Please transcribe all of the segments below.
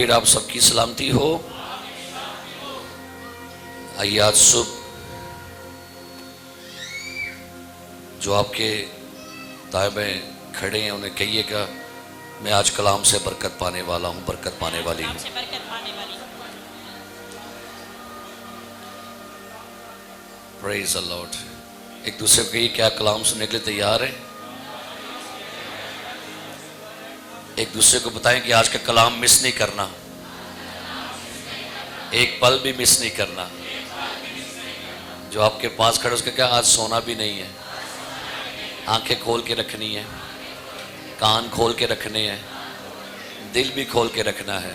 پھر آپ سب کی سلامتی ہو۔ آئیے آج صبح جو آپ کے دائیں بائیں کھڑے ہیں انہیں کہیے گا میں آج کلام سے برکت پانے والا ہوں، برکت پانے والی ہوں۔ پریز دی لارڈ۔ ایک دوسرے کو کہیے کیا کلام سننے کے لیے تیار ہیں؟ ایک دوسرے کو بتائیں کہ آج کا کلام مس نہیں کرنا، ایک پل بھی مس نہیں کرنا۔ جو آپ کے پاس کھڑے اس کا کیا آج سونا بھی نہیں ہے، آنکھیں کھول کے رکھنی ہے، کان کھول کے رکھنے ہیں، دل بھی کھول کے رکھنا ہے،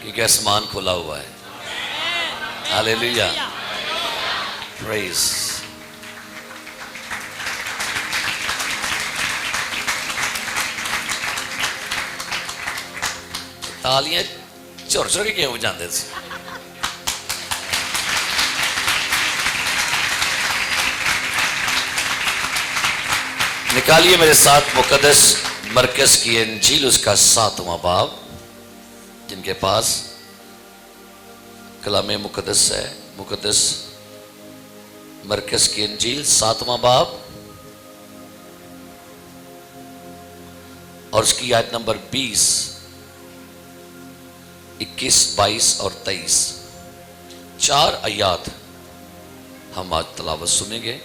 کیونکہ آسمان کھلا ہوا ہے۔ ہاللیلویا، پریز۔ تالیاں چور چور کے کیوں بجاندے تھے؟ نکالیے میرے ساتھ مقدس مرکز کی انجیل اس کا 7واں باب، جن کے پاس کلام مقدس ہے، مقدس مرکز کی انجیل 7واں باب اور اس کی آیت نمبر 20، 21، 22 اور 23، 4 آیات ہم آج تلاوت سنیں گے۔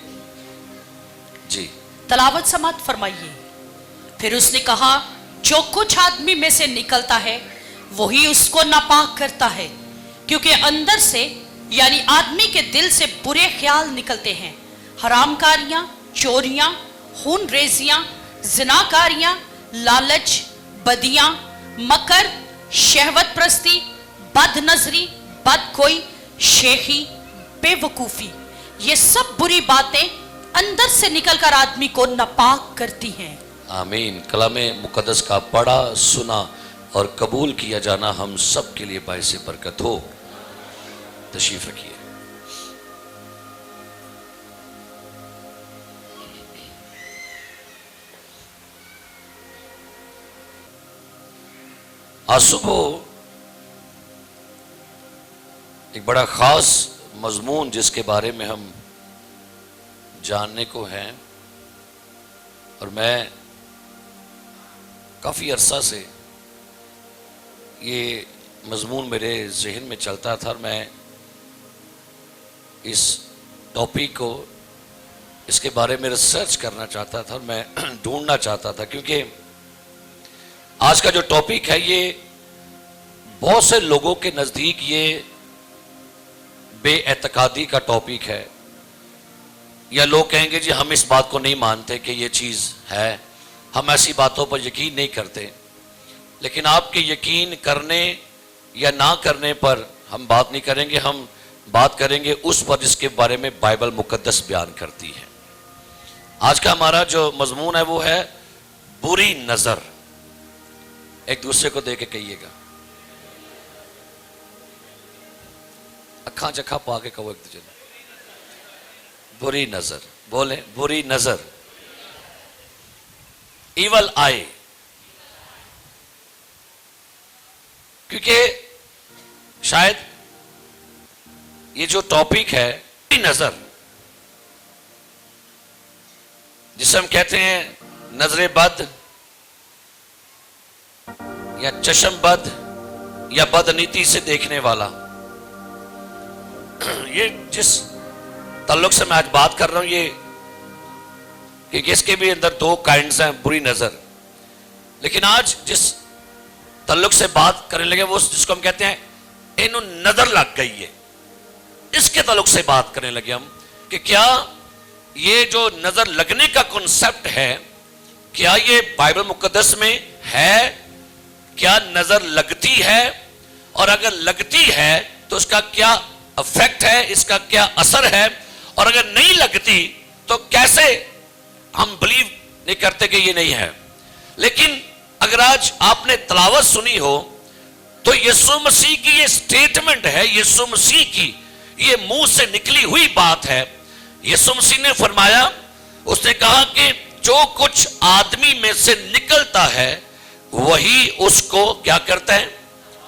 جی تلاوت سماعت فرمائیے۔ پھر اس نے کہا جو کچھ آدمی میں سے نکلتا ہے وہی اس کو ناپاک کرتا ہے، کیونکہ اندر سے یعنی آدمی کے دل سے برے خیال نکلتے ہیں، حرام کاریاں، چوریاں، خون ریزیاں، زناکاریاں، لالچ، بدیاں، مکر، شہوت پرستی، بد نظری، بد کوئی، شیخی، بے وقوفی۔ یہ سب بری باتیں اندر سے نکل کر آدمی کو ناپاک کرتی ہیں۔ آمین۔ کلام مقدس کا پڑھا، سنا اور قبول کیا جانا ہم سب کے لیے باعث برکت ہو۔ تشریف رکھیے۔ آج صبح ایک بڑا خاص مضمون جس کے بارے میں ہم جاننے کو ہیں، اور میں کافی عرصہ سے یہ مضمون میرے ذہن میں چلتا تھا، اور میں اس ٹاپک کو، اس کے بارے میں ریسرچ کرنا چاہتا تھا اور میں ڈھونڈنا چاہتا تھا، کیونکہ آج کا جو ٹاپک ہے یہ بہت سے لوگوں کے نزدیک یہ بے اعتقادی کا ٹاپک ہے، یا لوگ کہیں گے جی ہم اس بات کو نہیں مانتے کہ یہ چیز ہے، ہم ایسی باتوں پر یقین نہیں کرتے۔ لیکن آپ کے یقین کرنے یا نہ کرنے پر ہم بات نہیں کریں گے، ہم بات کریں گے اس پر جس کے بارے میں بائبل مقدس بیان کرتی ہے۔ آج کا ہمارا جو مضمون ہے وہ ہے بری نظر۔ ایک دوسرے کو دے کے کہیے گا، اکھاں چکھا پا کے کہو ایک دوسرے کو، بری نظر۔ بولیں بری نظر، ایول آئی۔ کیونکہ شاید یہ جو ٹاپک ہے بری نظر، جسے ہم کہتے ہیں نظر بد یا چشم بد یا بدنیتی سے دیکھنے والا، یہ جس تعلق سے میں آج بات کر رہا ہوں یہ کہ اس کے بھی اندر 2 کائنڈز ہیں، بری نظر۔ لیکن آج جس تعلق سے بات کرنے لگے وہ جس کو ہم کہتے ہیں انہوں نظر لگ گئی ہے، اس کے تعلق سے بات کرنے لگے ہم کہ کیا یہ جو نظر لگنے کا کنسپٹ ہے کیا یہ بائبل مقدس میں ہے؟ کیا نظر لگتی ہے؟ اور اگر لگتی ہے تو اس کا کیا افیکٹ ہے، اس کا کیا اثر ہے؟ اور اگر نہیں لگتی تو کیسے ہم بلیو نہیں کرتے کہ یہ نہیں ہے؟ لیکن اگر آج آپ نے تلاوت سنی ہو تو یسوع مسیح کی یہ سٹیٹمنٹ ہے، یسوع مسیح کی یہ منہ سے نکلی ہوئی بات ہے۔ یسوع مسیح نے فرمایا، اس نے کہا کہ جو کچھ آدمی میں سے نکلتا ہے وہی اس کو کیا کرتا ہے؟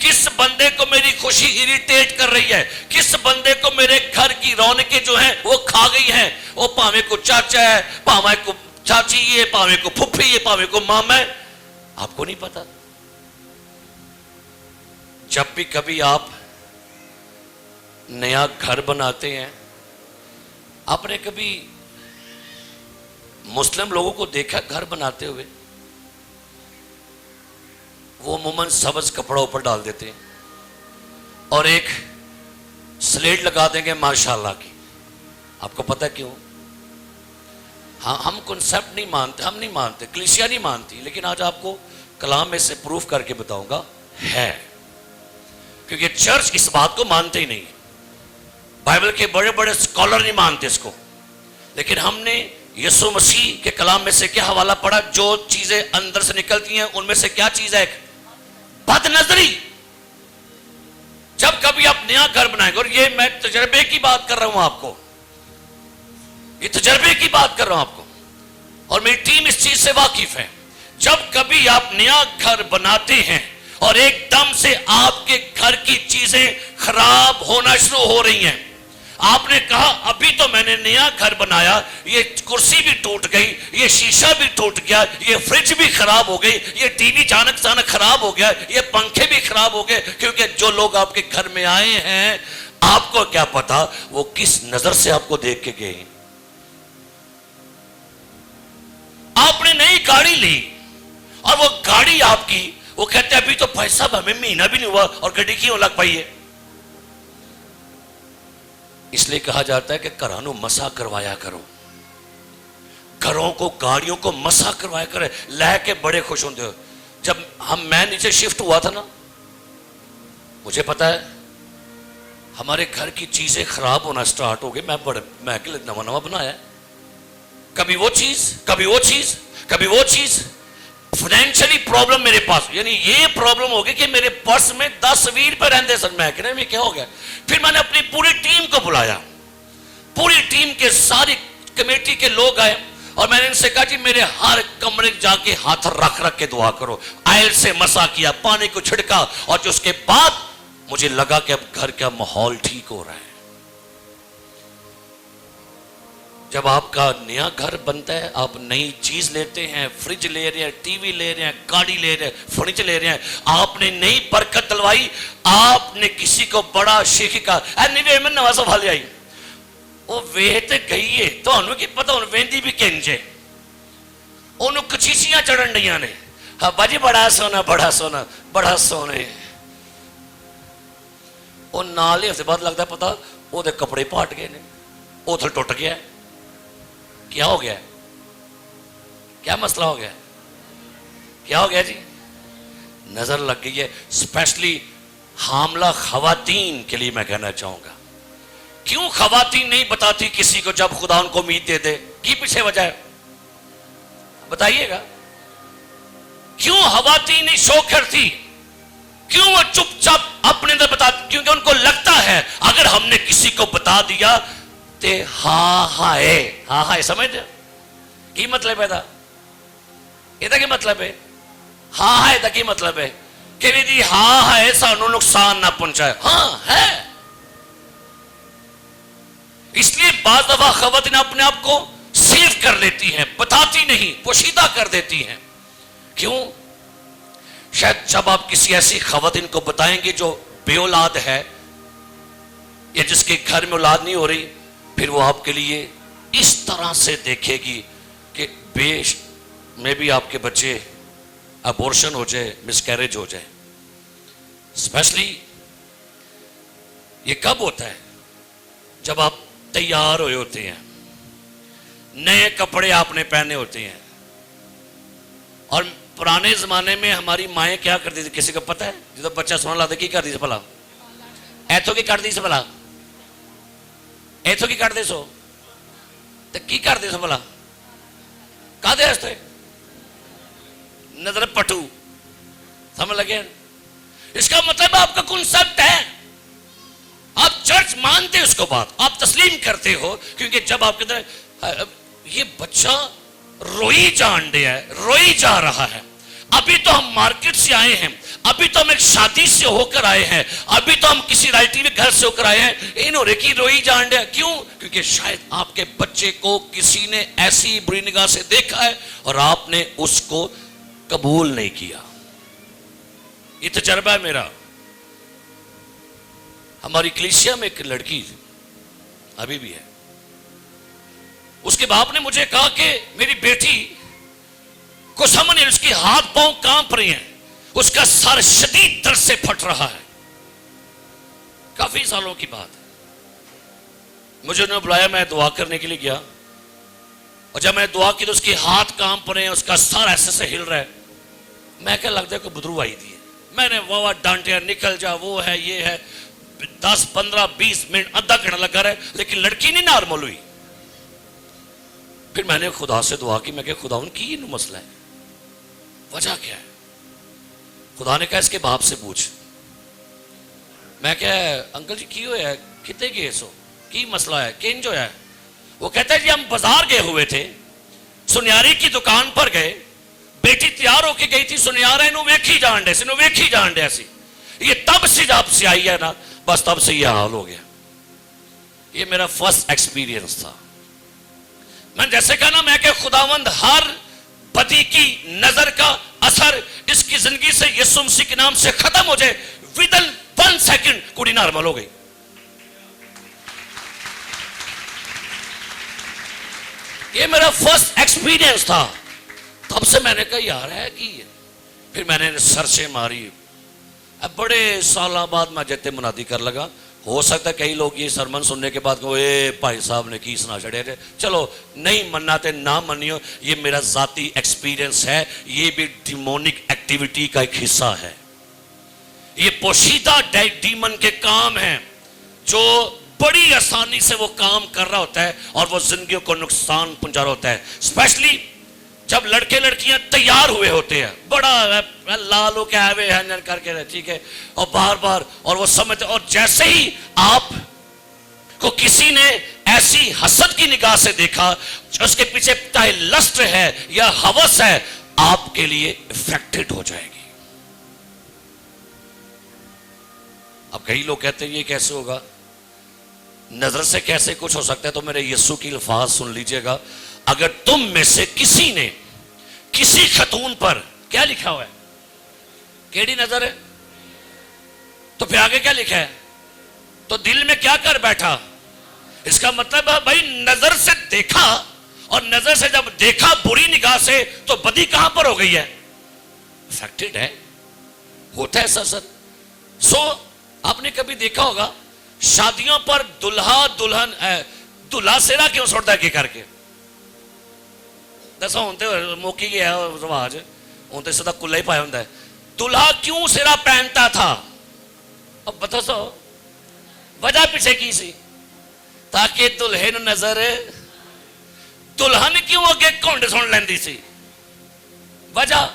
کس بندے کو میری خوشی اریٹیٹ کر رہی ہے, کس بندے کو میرے گھر کی رونقیں جو ہیں وہ کھا گئی ہیں. وہ پاوے کو چاچا ہے, پاوے کو چاچی ہے, پاوے کو پھپھی ہے, پاوے کو ماما ہے, آپ کو نہیں پتا. جب بھی کبھی آپ نیا گھر بناتے ہیں, آپ نے کبھی مسلم لوگوں کو دیکھا گھر بناتے ہوئے؟ وہ عموماً سبز کپڑا اوپر ڈال دیتے ہیں اور ایک سلیٹ لگا دیں گے ماشاءاللہ کی. آپ کو پتہ کیوں؟ ہاں, ہم کنسپٹ نہیں مانتے, ہم نہیں مانتے, کلیسیا نہیں مانتی, لیکن آج آپ کو کلام میں سے پروف کر کے بتاؤں گا ہے, کیونکہ چرچ اس بات کو مانتے ہی نہیں, بائبل کے بڑے بڑے اسکالر نہیں مانتے اس کو. لیکن ہم نے یسوع مسیح کے کلام میں سے کیا حوالہ پڑھا؟ جو چیزیں اندر سے نکلتی ہیں ان میں سے کیا چیز ہے؟ ایک بد نظری. جب کبھی آپ نیا گھر بنائیں گے, اور یہ میں تجربے کی بات کر رہا ہوں آپ کو, یہ تجربے کی بات کر رہا ہوں آپ کو, اور میری ٹیم اس چیز سے واقف ہے. جب کبھی آپ نیا گھر بناتے ہیں اور ایک دم سے آپ کے گھر کی چیزیں خراب ہونا شروع ہو رہی ہیں, آپ نے کہا ابھی تو میں نے نیا گھر بنایا, یہ کرسی بھی ٹوٹ گئی, یہ شیشہ بھی ٹوٹ گیا, یہ فریج بھی خراب ہو گئی, یہ ٹی وی اچانک خراب ہو گیا, یہ پنکھے بھی خراب ہو گئے, کیونکہ جو لوگ آپ کے گھر میں آئے ہیں آپ کو کیا پتا وہ کس نظر سے آپ کو دیکھ کے گئے. آپ نے نئی گاڑی لی اور وہ گاڑی آپ کی, وہ کہتے ہیں ابھی تو بھائی صاحب ہمیں مہینہ بھی نہیں ہوا اور گاڑی کیوں لگ پائی ہے؟ اس لیے کہا جاتا ہے کہ گھرانوں مسا کروایا کرو, گھروں کو گاڑیوں کو مسا کروایا کرے, لے کے بڑے خوش ہوتے ہو. جب میں نیچے شفٹ ہوا تھا نا, مجھے پتا ہے ہمارے گھر کی چیزیں خراب ہونا سٹارٹ ہو گئی. میں نواں بنایا, کبھی وہ چیز, کبھی وہ چیز, کبھی وہ چیز. فائنینشلی پرابلم میرے پاس, یعنی یہ پرابلم ہو گئی کہ میرے پرس میں 10-20 روپے رہتے سن. میں کہنا میں کیا ہو گیا؟ پھر میں نے اپنی پوری ٹیم کو بلایا, پوری ٹیم کے ساری کمیٹی کے لوگ آئے اور میں نے ان سے کہا جی میرے ہر کمرے جا کے ہاتھ رکھ کے دعا کرو. آئل سے مسا کیا, پانی کو چھڑکا, اور جو اس کے بعد مجھے لگا کہ اب گھر کا ماحول ٹھیک ہو رہا ہے. جب آپ کا نیا گھر بنتا ہے, آپ نئی چیز لیتے ہیں, فریج لے رہے ہیں, ٹی وی لے رہے ہیں, گاڑی لے رہے ہیں, فرنیچر لے رہے ہیں, آپ نے نئی برکت دلوائی. آپ نے کسی کو بڑا شیخی کا اینی میں نواز بھالے آئی, وہ ویہتے گئی ہے تو انہوں کی پتہ انہوں ویندی بھی کنجے, انہوں کچیسیاں چڑھن ڈیاں نے, ہاں باجی بڑا سونا, بڑا سونا, بڑا سونے. وہ نال ہی ہفتے بعد لگتا ہے پتا وہ دے کپڑے پاٹ گئے نے, وہ تھل ٹوٹ گیا ہے. کیا ہو گیا؟ کیا مسئلہ ہو گیا؟ کیا ہو گیا جی؟ نظر لگ گئی ہے. اسپیشلی حاملہ خواتین کے لیے میں کہنا چاہوں گا, کیوں خواتین نہیں بتاتی کسی کو جب خدا ان کو امید دے دے؟ کی پیچھے وجہ ہے بتائیے گا؟ کیوں خواتین نہیں شو کرتی؟ کیوں وہ چپ چاپ اپنے اندر بتاتی؟ کیونکہ ان کو لگتا ہے اگر ہم نے کسی کو بتا دیا تے ہاں ہائے سمجھ کی مطلب ہے دا؟ یہ دا کی مطلب ہے؟ ہاں ہائے دا کی مطلب ہے کہ جی ہاں ہائے سانو نقصان نہ پہنچائے. ہاں ہے. اس لیے بعض دفعہ خواتین اپنے آپ کو سیو کر لیتی ہیں, بتاتی نہیں, پوشیدہ کر دیتی ہیں. کیوں؟ شاید جب آپ کسی ایسی خواتین کو بتائیں گے جو بے اولاد ہے یا جس کے گھر میں اولاد نہیں ہو رہی, پھر وہ آپ کے لیے اس طرح سے دیکھے گی کہ بیش میں بھی آپ کے بچے ابورشن ہو جائے, مس کیریج ہو جائے. اسپیشلی یہ کب ہوتا ہے؟ جب آپ تیار ہوئے ہوتے ہیں, نئے کپڑے آپ نے پہنے ہوتے ہیں. اور پرانے زمانے میں ہماری مائیں کیا کرتی تھی کسی کو پتہ ہے؟ جب بچہ سونا لاتے کی کرتی تھی بھلا؟ ایتھوں کی کرتی سے بھلا, ایتھوں کی کرتے سو تو کی کرتے سو بھلا کا دے رستے نظر پٹو. سمجھ لگے؟ اس کا مطلب آپ کا کنسپٹ ہے, آپ چرچ مانتے اس کو, بات آپ تسلیم کرتے ہو, کیونکہ جب آپ کہتے ہیں یہ بچہ روئی جان دیا ہے, روئی جا رہا ہے, ابھی تو ہم مارکیٹ سے آئے ہیں, ابھی تو ہم ایک شادی سے ہو کر آئے ہیں, ابھی تو ہم کسی رائٹی میں گھر سے ہو کر آئے ہیں, انہوں ریکی روئی جان دیا. کیوں؟ کیونکہ شاید آپ کے بچے کو کسی نے ایسی بری نگاہ سے دیکھا ہے اور آپ نے اس کو قبول نہیں کیا. یہ تجربہ ہے میرا. ہماری کلیسیا میں ایک لڑکی ابھی بھی ہے, اس کے باپ نے مجھے کہا کہ میری بیٹی کو سامنے اس کی ہاتھ پاؤں کانپ رہے ہیں, اس کا سر شدید درد سے پھٹ رہا ہے. کافی سالوں کی بات ہے. مجھے انہوں نے بلایا, میں دعا کرنے کے لیے گیا, اور جب میں دعا کی تو اس کے ہاتھ کانپ رہے ہیں, اس کا سر ایسے سے ہل رہا ہے. میں کیا لگتا ہے کوئی بدرو آئی تھی. میں نے واہ ڈانٹیا, نکل جا, وہ ہے یہ ہے. 10 15 20 منٹ آدھا گھنٹہ لگا رہا ہے, لیکن لڑکی نہیں نارمل ہوئی. پھر میں نے خدا سے دعا کی, میں کہ خدا ان کی مسئلہ ہے, وجہ کیا ہے؟ خدا نے کہا اس کے باپ سے پوچھ. میں کہ انکل جی کی ہویا ہے, کتنے کیس ہو, کی مسئلہ ہے, کنج ہویا ہے؟ وہ کہتا ہے جی ہم بازار گئے ہوئے تھے, سنیاری کی دکان پر گئے, بیٹی تیار ہو کے گئی تھی, سنیارا انہوں ویکھی جان دے, انہوں ویکھی جان دے ایسی. یہ تب سے جب سے آئی ہے نا, بس تب سے یہ حال ہو گیا. یہ میرا فرسٹ ایکسپیرینس تھا. میں جیسے کہا نا, میں کہ خداوند ہر بدی کی نظر کا اثر اس کی زندگی سے یسوع مسیح کے نام سے ختم ہو جائے. ودن 1 سیکنڈ کڑی نارمل ہو گئی. یہ میرا فرسٹ ایکسپیرینس تھا. تب سے میں نے کہا یار ہے کی. پھر میں نے سرچیں ماری. اب بڑے سالوں بعد میں جتے منادی کر لگا. ہو سکتا ہے کئی لوگ یہ سرمن سننے کے بعد کہ اے بھائی صاحب نے کی سنا چڑھے تھے. چلو نہیں مننا تے نہ منیو, یہ میرا ذاتی ایکسپیرینس ہے. یہ بھی ڈیمونک ایکٹیویٹی کا ایک حصہ ہے. یہ پوشیدہ ڈیمن کے کام ہیں جو بڑی آسانی سے وہ کام کر رہا ہوتا ہے اور وہ زندگیوں کو نقصان پہنچا رہا ہوتا ہے. اسپیشلی جب لڑکے لڑکیاں تیار ہوئے ہوتے ہیں, بڑا لالو کے آوے ہیں کر کے, ٹھیک ہے, اور بار بار, اور وہ سمجھتے, اور جیسے ہی آپ کو کسی نے ایسی حسد کی نگاہ سے دیکھا, اس کے پیچھے چاہے لسٹ ہے یا ہوس ہے, آپ کے لیے افیکٹڈ ہو جائے گی. اب کئی لوگ کہتے ہیں یہ کیسے ہوگا, نظر سے کیسے کچھ ہو سکتا ہے. تو میرے یسوع کی الفاظ سن لیجئے گا. اگر تم میں سے کسی نے کسی خاتون پر کیا لکھا ہوا ہے, کیڑی نظر ہے, تو پھر آگے کیا لکھا ہے, تو دل میں کیا کر بیٹھا. اس کا مطلب ہے بھائی نظر سے دیکھا, اور نظر سے جب دیکھا بری نگاہ سے, تو بدی کہاں پر ہو گئی ہے, افیکٹڈ ہے, ہوتا ہے ایسا سر. سو آپ نے کبھی دیکھا ہوگا شادیوں پر دلہا دلہن دلہا سیرا کیوں سوڑتا ہے کہ کر کے دسو, ہوتے موکی گیا رواج, ہوتے سدا کلا ہی پایا ہوتا ہے. دلہا کیوں سیرا پہنتا تھا, اب بتا سو وجہ پیچھے کی سی, تاکہ دلہن نظر, دلہن کیوں اگے کونڈ سن لیندی سی, وجہ.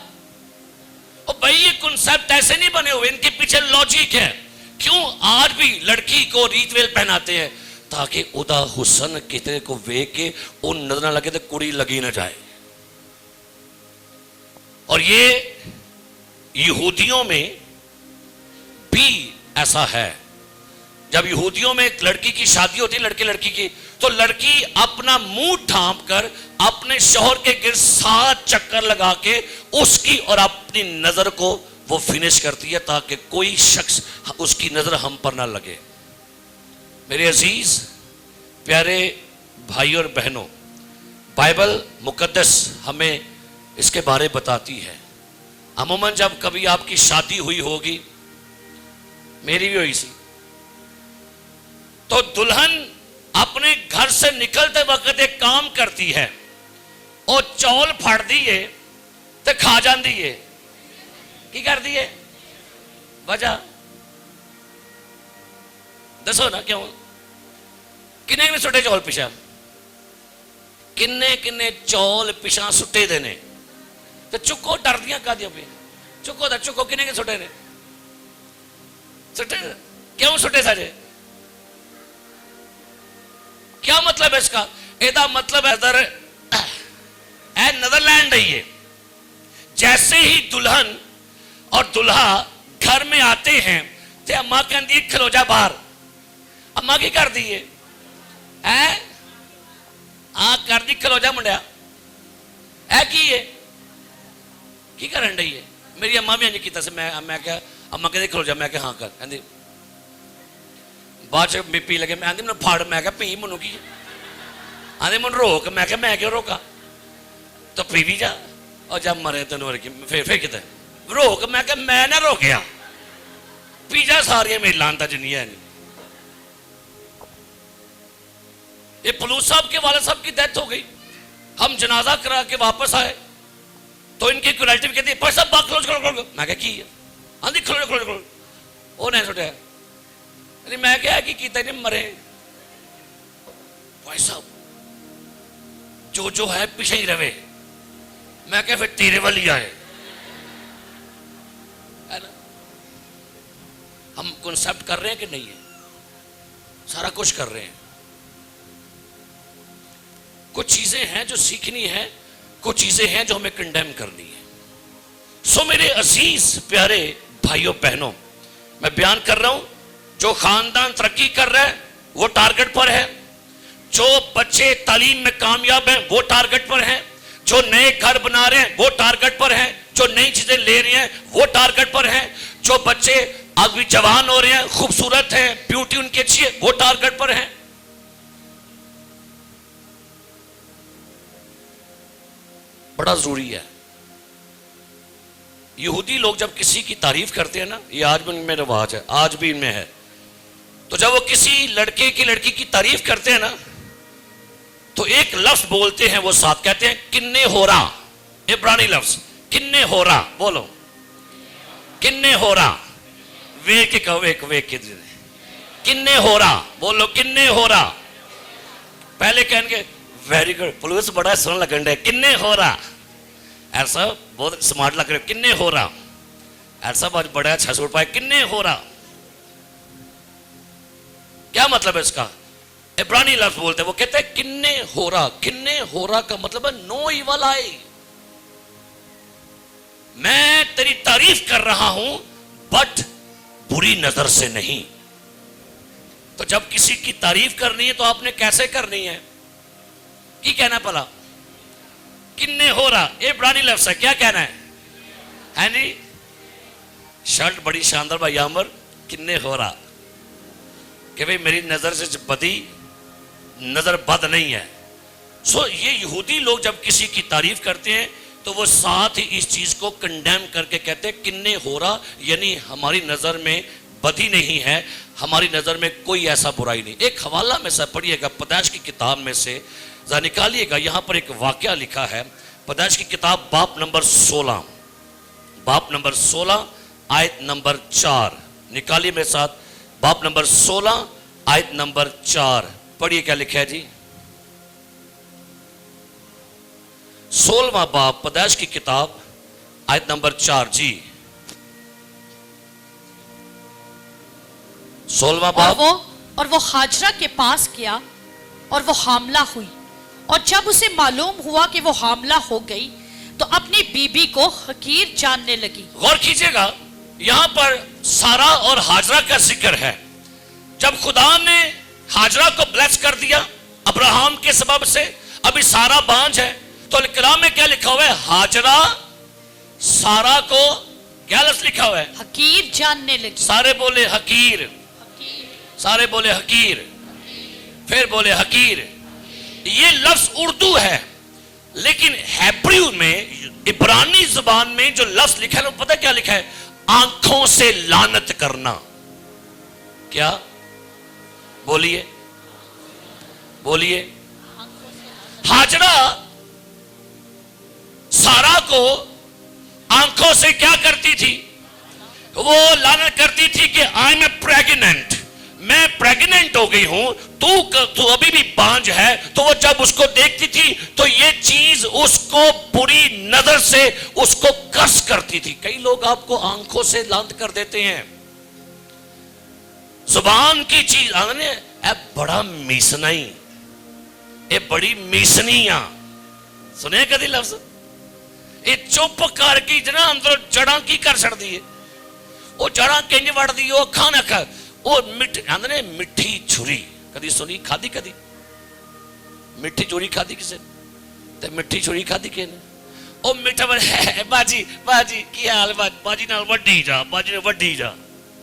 اور بھائی یہ کنسپٹ ایسے نہیں بنے ہوئے, ان کے پیچھے لاجک ہے. کیوں آج بھی لڑکی کو ریت ویل پہناتے ہیں, تاکہ ادا حسن کتنے کو ویک کے ان نظر نہ لگے تو کڑی لگی نہ جائے. اور یہ یہودیوں میں بھی ایسا ہے. جب یہودیوں میں ایک لڑکی کی شادی ہوتی ہے, لڑکے لڑکی کی, تو لڑکی اپنا منہ ڈھانپ کر اپنے شوہر کے گرد 7 چکر لگا کے اس کی اور اپنی نظر کو وہ فنش کرتی ہے, تاکہ کوئی شخص اس کی نظر ہم پر نہ لگے. میرے عزیز پیارے بھائی اور بہنوں, بائبل مقدس ہمیں اس کے بارے بتاتی ہے. عموماً جب کبھی آپ کی شادی ہوئی ہوگی, میری بھی ہوئی سی, تو دلہن اپنے گھر سے نکلتے وقت ایک کام کرتی ہے, اور چول پھڑ دیئے تو کھا جان دیئے. کی کر دیئے, وجہ دسو نا کیوں, کنے کنے سٹے چول پیشا, کنے کنے چول پیشا سٹے دینے, تو چکو ڈر دیا کا دیا پہ, چکو دا چکو کنے کنے سٹے نے, سٹے کیوں سٹے ساجے, کیا مطلب ہے اس کا؟ ایدہ مطلب ہے در اے نیدرلینڈ ہے, یہ جیسے ہی دلہن اور دلہا گھر میں آتے ہیں تو اماں کہندی کھلو جا باہر. اماں کی کر دی ہے کر دی کھلو جا منڈیا کی ہے کی کرن ڈئی ہے. میری اماں بھی انج کیتا سی. میں کہا اماں کہندی کھلو جا. میں کہا ہاں کر. کہندی بعد چ پی لگے. میں آندی مینوں پھاڑ. میں کہا پی منوں کی آندی من روک. میں کہا میں کیوں روکا تو پی بھی جا اور جب مرے تینوں پھر کتے روک. میں کہا میں نہ روکیا پی جا ساری میری لانتا جنی ہے. یہ پلوس صاحب کے والد صاحب کی ڈیتھ ہو گئی. ہم جنازہ کرا کے واپس آئے تو ان کی ریلیٹیو کہتی ہے بھائی صاحب باغ کلوز کرو. میں کہا کی ہے آندھی کھلو کھلو. وہ نہیں سٹیا. میں کہا کہ کیتا نہیں مرے بھائی صاحب جو ہے پیچھے ہی رہے. میں کہا پھر تیرے والی آئے. ہم کنسپٹ کر رہے ہیں کہ نہیں ہے؟ سارا کچھ کر رہے ہیں. کچھ چیزیں ہیں جو سیکھنی ہے, کچھ چیزیں ہیں جو ہمیں کنڈیم کرنی ہے. سو میرے عزیز پیارے بھائیوں بہنوں, میں بیان کر رہا ہوں جو خاندان ترقی کر رہا ہے وہ ٹارگٹ پر ہے, جو بچے تعلیم میں کامیاب ہیں وہ ٹارگٹ پر ہیں, جو نئے گھر بنا رہے ہیں وہ ٹارگٹ پر ہیں, جو نئی چیزیں لے رہے ہیں وہ ٹارگٹ پر ہیں, جو بچے ابھی جوان ہو رہے ہیں, خوبصورت ہیں, بیوٹی ان کی اچھی ہے, وہ ٹارگٹ پر ہیں. بڑا ضروری ہے. یہودی لوگ جب کسی کی تعریف کرتے ہیں نا, یہ آج بھی ان میں رواج ہے, آج بھی ان میں ہے, تو جب وہ کسی لڑکے کی لڑکی کی تعریف کرتے ہیں نا تو ایک لفظ بولتے ہیں, وہ ساتھ کہتے ہیں کنے ہو رہا. عبرانی لفظ کنے ہو رہا. بولو کنے ہو رہا. وے کے کہو ایک وے کے کنے ہو رہا. بولو کنے ہو رہا. پہلے کہیں گے ویری گڈ پولیس بڑا سن لگن ڈے. کنے ہو رہا. ایسا بہت سمارٹ لگ رہے. کنے ہو رہا. ایسا آج بڑا اچھا سوٹ پائے. کنے ہو رہا. کیا مطلب ہے اس کا؟ عبرانی لفظ بولتے ہیں, وہ کہتے ہیں کنے ہو رہا. کنے ہو رہا کا مطلب ہے نو ایول آئی. میں تیری تعریف کر رہا ہوں بٹ بری نظر سے نہیں. تو جب کسی کی تعریف کرنی ہے تو آپ نے کیسے کرنی ہے؟ کی کہنا پلا کنے ہو رہا. عبرانی لفظ ہے. کیا کہنا ہے جی؟ شرٹ بڑی شاندار بھائی عامر. کنے ہو رہا کہ بھئی میری نظر سے بدی نظر بد نہیں ہے. سو یہ یہودی لوگ جب کسی کی تعریف کرتے ہیں تو وہ ساتھ ہی اس چیز کو کنڈیم کر کے کہتے ہیں کنے ہو رہا, یعنی ہماری نظر میں بدی نہیں ہے, ہماری نظر میں کوئی ایسا برائی نہیں. ایک حوالہ میں سے پڑھیے گا پیدائش کی کتاب میں سے, ذرا نکالیے گا. یہاں پر ایک واقعہ لکھا ہے پیدائش کی کتاب باب نمبر 16, باب نمبر 16 آیت نمبر 4. نکالیے میرے ساتھ باب نمبر 16 آیت نمبر 4. پڑھیے کیا لکھا ہے جی. 16واں باب پیدائش کی کتاب آیت نمبر 4 جی. 16واں باب. اور وہ ہاجرہ کے پاس گیا اور وہ حاملہ ہوئی, اور جب اسے معلوم ہوا کہ وہ حاملہ ہو گئی تو اپنی بیوی کو حقیر جاننے لگی. غور کیجئے گا, یہاں پر سارا اور ہاجرہ کا ذکر ہے. جب خدا نے ہاجرہ کو بلیس کر دیا ابراہم کے سبب سے, ابھی سارا بانج ہے, تو کلام میں کیا لکھا ہوا ہے؟ ہاجرہ سارا کو کیا لفظ لکھا ہوا ہے؟ حقیر جاننے لگی. سارے بولے حقیر, سارے بولے حقیر, پھر بولے حقیر. یہ لفظ اردو ہے, لیکن ہیبریو میں عبرانی زبان میں جو لفظ لکھا ہے وہ پتہ کیا لکھا ہے؟ آنکھوں سے لعنت کرنا. کیا بولیے بولیے. ہاجرہ سارا کو آنکھوں سے کیا کرتی تھی؟ وہ لعنت کرتی تھی کہ آئی ایم پریگننٹ, میں پریگننٹ ہو گئی ہوں, تو ابھی بھی بانج ہے. تو وہ جب اس کو دیکھتی تھی تو یہ چیز اس کو بری نظر سے اس کو کرس کرتی تھی. کئی لوگ آپ کو آنکھوں سے لعنت کر دیتے ہیں. زبان کی چیز اے بڑا میسنائی, اے بڑی میسنیاں. سنے کدی لفظ ਇਹ ਚੁੱਪ ਕਰਕੇ ਜਨਾ ਅੰਦਰੋਂ ਜੜਾਂ ਕੀ ਕਰ ਛੱਡਦੀ ਹੈ, ਉਹ ਜੜਾਂ ਕਿੰਜ ਵੜਦੀ, ਉਹ ਅੱਖਾਂ ਨਾ ਖਾ, ਉਹ ਕਹਿੰਦੇ ਨੇ ਮਿੱਠੀ ਛੁਰੀ ਕਦੀ ਸੁਣੀ ਖਾਦੀ, ਕਦੀ ਮਿੱਠੀ ਛੁਰੀ ਖਾਦੀ ਕਿਸੇ ਤੇ ਮਿੱਠੀ ਛੁਰੀ ਖਾਦੀ ਕਿਸੇ ਨੇ, ਉਹ ਮਿੱਠਾ ਹੈ ਬਾਜੀ ਬਾਜੀ ਕੀ ਹਾਲ, ਬਾਜੀ ਨਾਲ ਵੱਡੀ ਜਾ, ਬਾਜੀ ਨਾਲ ਵੱਡੀ ਜਾ,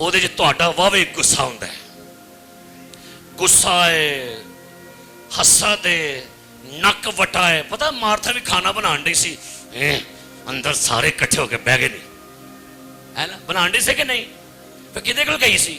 ਉਹਦੇ 'ਚ ਤੁਹਾਡਾ ਵਾਵੇ ਗੁੱਸਾ ਹੁੰਦਾ ਹੈ ਗੁੱਸਾ ਹੈ ਹੱਸਾ ਤੇ ਨੱਕ ਵਟਾ ਹੈ ਪਤਾ ਮਾਰਥਾ ਵੀ ਖਾਣਾ ਬਣਾਉਣ ਡਈ ਸੀ ਅੰਦਰ ਸਾਰੇ ਇਕੱਠੇ ਹੋ ਕੇ ਬਹਿ ਗਏ ਨੇ ਹੈ ਨਾ ਬਣਾਉਣ ਡਈ ਸੀ ਕਿ ਨਹੀਂ ਫਿਰ ਕਿਹਦੇ ਕੋਲ ਗਈ ਸੀ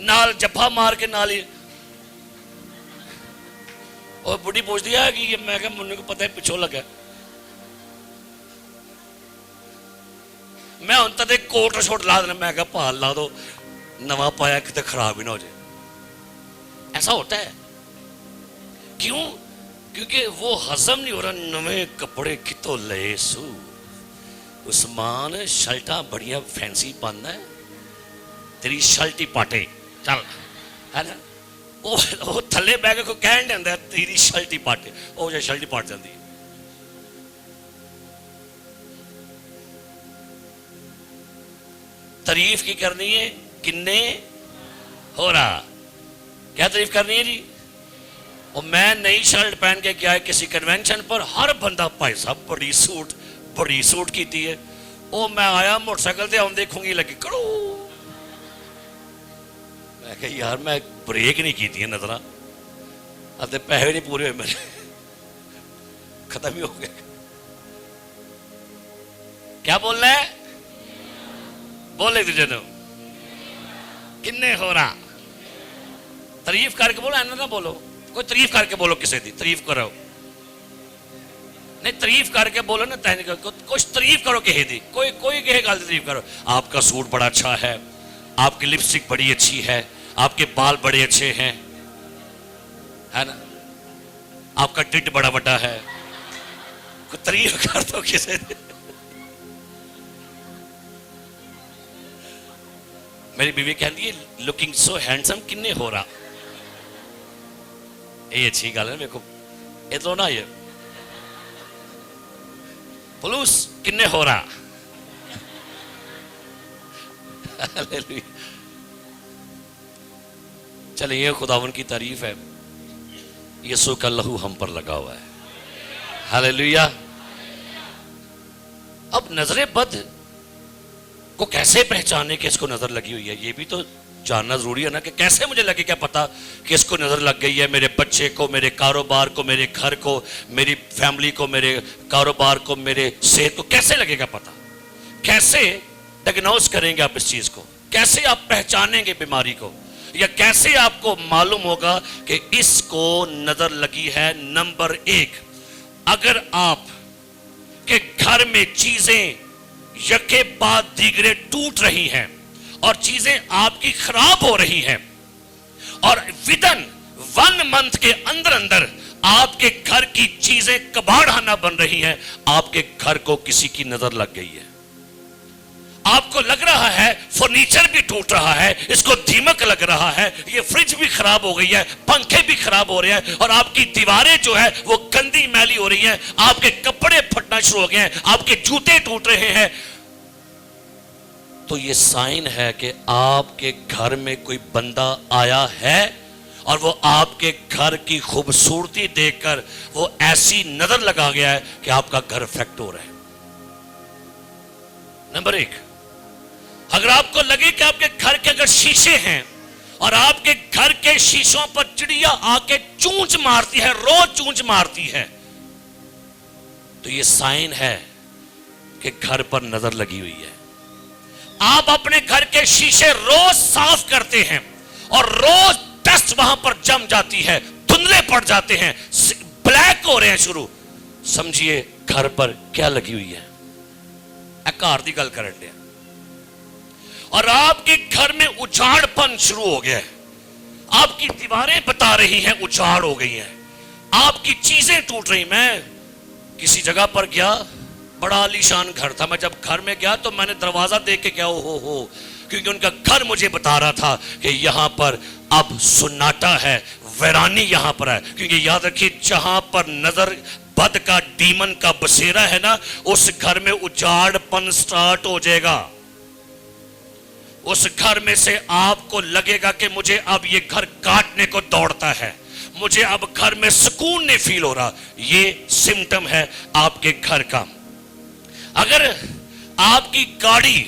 نال جفا مار کے نال ہی اور بڑھی پوچھتی ہے کہ میں کہ مجھے کو پتہ ہے پچھوں لگا میں ہوں تک کوٹ شوٹ لا دینا میں کہا پال لا دو نواں پایا کتے خراب ہی نہ ہو جائے ایسا ہوتا ہے کیوں کیونکہ وہ ہضم نہیں ہو رہا نویں کپڑے کتوں لے سو عثمان شرٹاں بڑیاں فینسی پانا ہے تیری شرٹ ہی پاٹے چل ہے نا وہ تھلے بہ کے کوئی کہن دینا تیری شرٹ ہی پاٹے وہ جائے شرٹ ہی پاٹ جاتی ہے تعریف کی کرنی ہے کنے ہو رہا کیا تعریف کرنی ہے جی اور میں نئی شرٹ پہن کے گیا ہے کسی کنونشن پر ہر بندہ بھائی صاحب بڑی سوٹ کیتی ہے وہ میں آیا موٹر سائیکل سے آن دیکھوں گی لگی کرو میں کہ یار میں بریک نہیں کی تھی نظر آتے پیسے نہیں پورے ہوئے میرے ختم ہی ہو گئے کیا بولنا ہے بولے تجھے تو کنے ہو رہا تعریف کر کے بولو اینا نہ بولو کوئی تعریف کر کے بولو کسی دی تعریف کرو نہیں تعریف کر کے بولو نا کچھ تعریف کرو کہے دی کوئی کہے گل تعریف کرو آپ کا سوٹ بڑا اچھا ہے آپ کی لپسٹک بڑی اچھی ہے آپ کے بال بڑے اچھے ہیں ہے نا آپ کا ٹٹ بڑا بڑا ہے کوئی تعریف کر دو کسی دی میری بیوی کہتی ہے لکنگ سو ہینڈسم کنے ہو رہا یہ اچھی گل ہے دیکھو یہ تو نا یہ پلوس کنے ہو رہا چلیں یہ خداون کی تعریف ہے یسوع کا لہو ہم پر لگا ہوا ہے ہاللیلویہ اب نظر بد کو کیسے پہچانے کہ اس کو نظر لگی ہوئی ہے یہ بھی تو جاننا ضروری ہے نا کہ کیسے مجھے لگے کیا پتا کہ اس کو نظر لگ گئی ہے میرے بچے کو میرے کاروبار کو میرے گھر کو میری فیملی کو میرے کاروبار کو میرے صحت کو کیسے لگے گا پتا کیسے ڈائگنوز کریں گے آپ اس چیز کو کیسے آپ پہچانیں گے بیماری کو یا کیسے آپ کو معلوم ہوگا کہ اس کو نظر لگی ہے نمبر 1 اگر آپ کے گھر میں چیزیں یکے بعد دیگرے ٹوٹ رہی ہیں اور چیزیں آپ کی خراب ہو رہی ہیں اور ودن 1 منتھ کے اندر آپ کے گھر کی چیزیں کباڑخانہ بن رہی ہیں آپ کے گھر کو کسی کی نظر لگ گئی ہے آپ کو لگ رہا ہے فرنیچر بھی ٹوٹ رہا ہے اس کو دیمک لگ رہا ہے یہ فریج بھی خراب ہو گئی ہے پنکھے بھی خراب ہو رہے ہیں اور آپ کی دیواریں جو ہے وہ گندی میلی ہو رہی ہیں آپ کے کپڑے پھٹنا شروع ہو گئے ہیں آپ کے جوتے ٹوٹ رہے ہیں تو یہ سائن ہے کہ آپ کے گھر میں کوئی بندہ آیا ہے اور وہ آپ کے گھر کی خوبصورتی دیکھ کر وہ ایسی نظر لگا گیا ہے کہ آپ کا گھر افیکٹ ہو رہا ہے نمبر 1 اگر آپ کو لگے کہ آپ کے گھر کے اگر شیشے ہیں اور آپ کے گھر کے شیشوں پر چڑیا آ کے چونچ مارتی ہے روز چونچ مارتی ہے تو یہ سائن ہے کہ گھر پر نظر لگی ہوئی ہے آپ اپنے گھر کے شیشے روز صاف کرتے ہیں اور روز ڈسٹ وہاں پر جم جاتی ہے دھندلے پڑ جاتے ہیں بلیک ہو رہے ہیں شروع سمجھیے گھر پر کیا لگی ہوئی ہے اکار دی گل کرن دیا اور آپ کے گھر میں اجاڑ پن شروع ہو گیا ہے آپ کی دیواریں بتا رہی ہیں اجاڑ ہو گئی ہیں آپ کی چیزیں ٹوٹ رہی میں کسی جگہ پر گیا بڑا عالی شان گھر تھا میں جب گھر میں گیا تو میں نے دروازہ دیکھ کے کیا ہو کیونکہ ان کا گھر مجھے بتا رہا تھا کہ یہاں پر اب سناٹا ہے ویرانی یہاں پر ہے کیونکہ یاد رکھیے جہاں پر نظر بد کا ڈیمن کا بسیرا ہے نا اس گھر میں اجاڑ پن سٹارٹ ہو جائے گا اس گھر میں سے آپ کو لگے گا کہ مجھے اب یہ گھر کاٹنے کو دوڑتا ہے مجھے اب گھر میں سکون نہیں فیل ہو رہا یہ سمٹم ہے آپ کے گھر کا اگر آپ کی گاڑی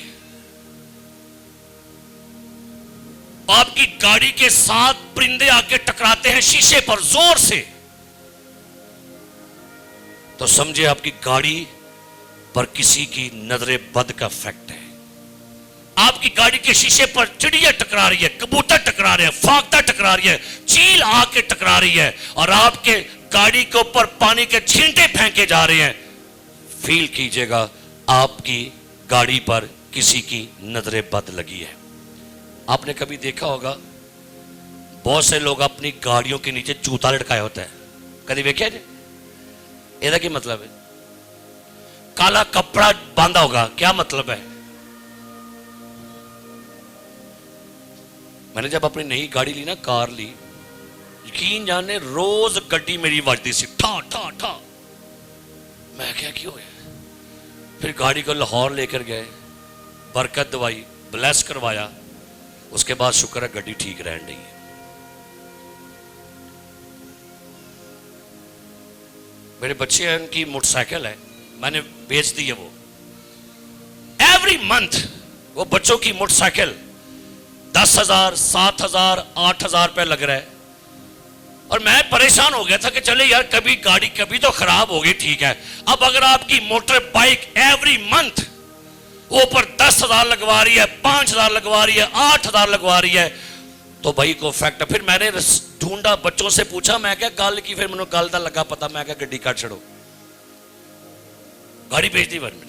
کے ساتھ پرندے آ کے ٹکراتے ہیں شیشے پر زور سے تو سمجھے آپ کی گاڑی پر کسی کی نظر بد کا افیکٹ ہے آپ کی گاڑی کے شیشے پر چڑیا ٹکرا رہی ہے, کبوتر ٹکرا رہے ہیں, فاختہ ٹکرا رہی ہے, چیل آ کے ٹکرا رہی ہے, اور آپ کے گاڑی کے اوپر پانی کے چھینٹے پھینکے جا رہے ہیں, فیل کیجئے گا آپ کی گاڑی پر کسی کی نظر بد لگی ہے. آپ نے کبھی دیکھا ہوگا بہت سے لوگ اپنی گاڑیوں کے نیچے جوتا لٹکایا ہوتا ہے, کبھی دیکھا جی؟ یہ کیا مطلب ہے؟ کالا کپڑا باندھا ہوگا, کیا مطلب ہے؟ میں نے جب اپنی نئی گاڑی لی نا, کار لی, یقین جانے روز گڈی میری وجدی سی ٹھا ٹھا ٹھا. میں کیوں ہے؟ پھر گاڑی کو لاہور لے کر گئے, برکت دوائی, بلیس کروایا, اس کے بعد شکر ہے گڈی ٹھیک رہن رہی ہے. میرے بچے ہیں, ان کی موٹر سائیکل ہے, میں نے بیچ دی ہے. وہ ایوری منتھ وہ بچوں کی موٹر سائیکل 10,000 7,000 8,000 روپے لگ رہا ہے. اور میں پریشان ہو گیا تھا کہ چلے یار کبھی گاڑی کبھی تو خراب ہوگی, ٹھیک ہے. اب اگر آپ کی موٹر بائک ایوری منتھ وہ اوپر 10,000 لگوا رہی ہے, 5,000 لگوا رہی ہے, 8,000 لگوا رہی ہے, تو بھائی کو فیکٹ. پھر میں نے ڈھونڈا, بچوں سے پوچھا, میں کیا گل کی, پھر میں نے گل دا لگا پتا, میں کیا گڈی کٹ چھڑو, گاڑی بیچ دی. میں نے